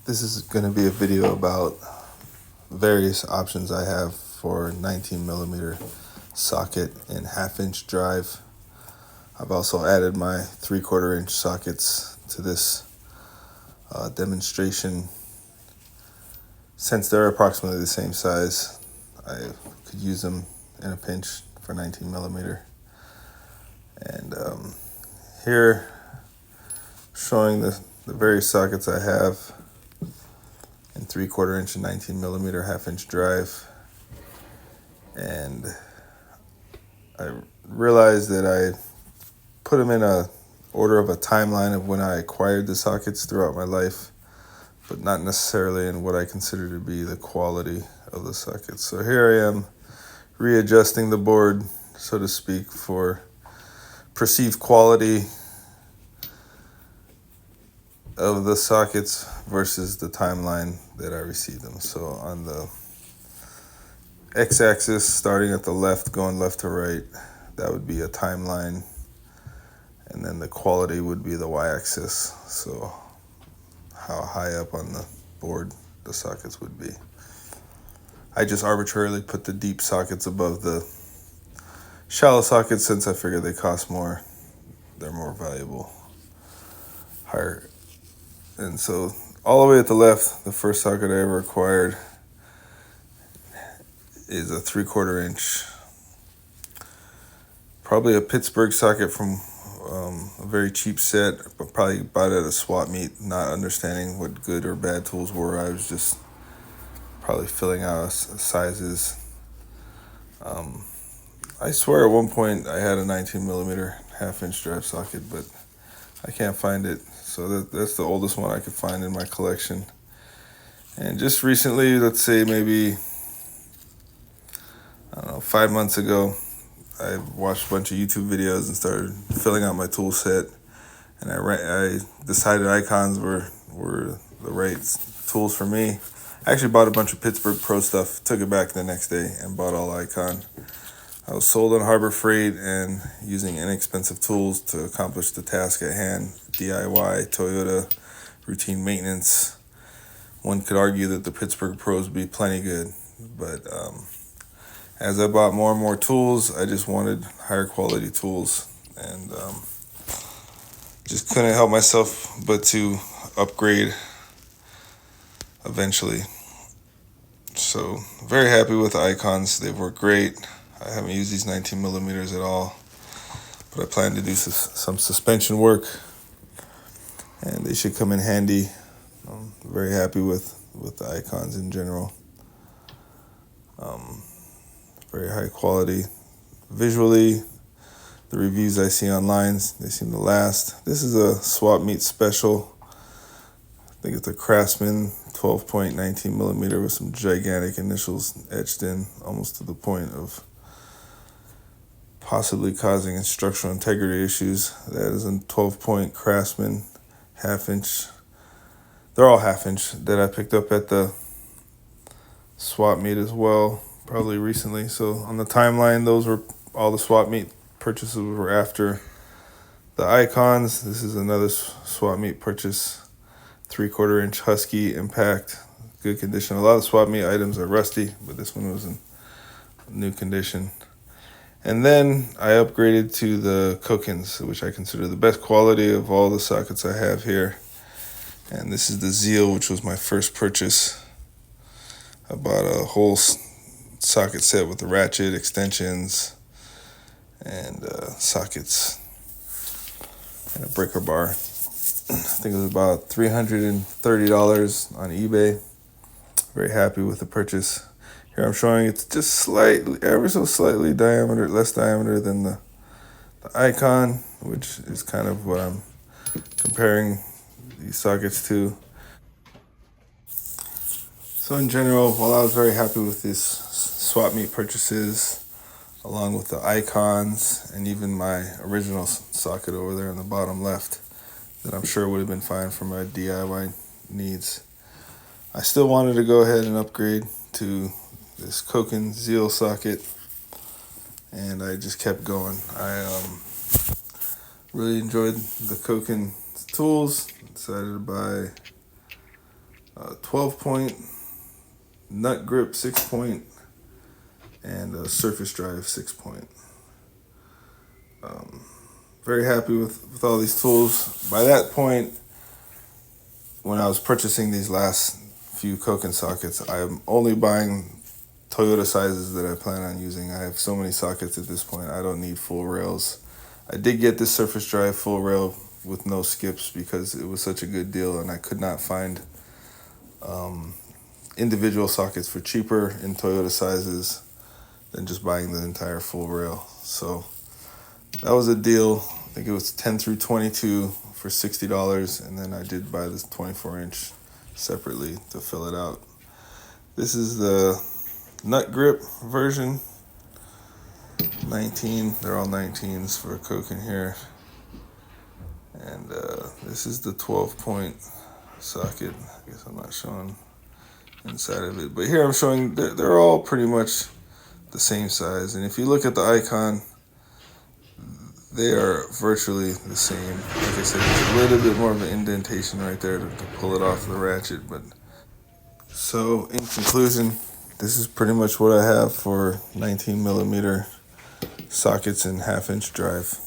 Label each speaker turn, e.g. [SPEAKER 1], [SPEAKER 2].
[SPEAKER 1] This is going to be a video about various options I have for 19 millimeter socket and 1/2 inch drive. I've also added my 3/4 inch sockets to this demonstration. Since they're approximately the same size, I could use them in a pinch for 19 millimeter. And here, showing the various sockets I have in 3/4 inch and 19 millimeter 1/2 inch drive. And I realized that I put them in a order of a timeline of when I acquired the sockets throughout my life, but not necessarily in what I consider to be the quality of the sockets. So here I am readjusting the board, so to speak, for perceived quality of the sockets versus the timeline that I received them. So on the x-axis, starting at the left, going left to right, that would be a timeline, and then the quality would be the y-axis, so how high up on the board the sockets would be. I just arbitrarily put the deep sockets above the shallow sockets since I figure they cost more, they're more valuable, higher. And so all the way at the left, the first socket I ever acquired is a 3/4 inch, probably a Pittsburgh socket from a very cheap set, but probably bought it at a swap meet, not understanding what good or bad tools were. I was just probably filling out sizes. I swear at one point I had a 19 millimeter 1/2 inch drive socket, but I can't find it. So that's the oldest one I could find in my collection. And just recently, let's say maybe, I don't know, 5 months ago, I watched a bunch of YouTube videos and started filling out my tool set. And I decided icons were the right tools for me. I actually bought a bunch of Pittsburgh Pro stuff, took it back the next day, and bought all icon. I was sold on Harbor Freight and using inexpensive tools to accomplish the task at hand. DIY, Toyota, routine maintenance. One could argue that the Pittsburgh Pros would be plenty good, but as I bought more and more tools, I just wanted higher quality tools, and just couldn't help myself but to upgrade eventually. So very happy with the icons. They've worked great. I haven't used these 19 millimeters at all, but I plan to do some suspension work, and they should come in handy. I'm very happy with the icons in general. Very high quality. Visually, the reviews I see online, they seem to last. This is a swap meet special. I think it's a Craftsman 12.19 millimeter with some gigantic initials etched in, almost to the point of possibly causing structural integrity issues. That is a 12-point Craftsman 1/2 inch. They're all 1/2 inch that I picked up at the swap meet as well, probably recently. So on the timeline, those were all the swap meet purchases were after the icons. This is another swap meet purchase, 3/4 inch Husky impact, good condition. A lot of swap meet items are rusty, but this one was in new condition. And then I upgraded to the Kokens, which I consider the best quality of all the sockets I have here. And this is the Zeal, which was my first purchase. I bought a whole socket set with the ratchet, extensions, and sockets, and a breaker bar. I think it was about $330 on eBay. Very happy with the purchase. Here I'm showing it's just slightly, ever so slightly less diameter than the icon, which is kind of what I'm comparing these sockets to. So in general, while I was very happy with these swap meet purchases, along with the icons and even my original socket over there in the bottom left, that I'm sure would have been fine for my DIY needs, I still wanted to go ahead and upgrade to this Koken Zeal socket, and I just kept going. I really enjoyed the Koken tools. Decided to buy 12 point, nut grip 6 point, and a surface drive 6 point. Very happy with all these tools. By that point, when I was purchasing these last few Koken sockets, I'm only buying Toyota sizes that I plan on using. I have so many sockets at this point, I don't need full rails. I did get this surface drive full rail with no skips because it was such a good deal, and I could not find individual sockets for cheaper in Toyota sizes than just buying the entire full rail. So that was a deal. I think it was 10 through 22 for $60, and then I did buy this 24-inch separately to fill it out. This is the nut grip version. 19, they're all 19s for Koken here. And this is the 12 point socket. I guess I'm not showing inside of it, but here I'm showing they're all pretty much the same size. And if you look at the icon, they are virtually the same. Like I said, there's a little bit more of an indentation right there to pull it off the ratchet. But so in conclusion, this is pretty much what I have for 19 millimeter sockets and 1/2 inch drive.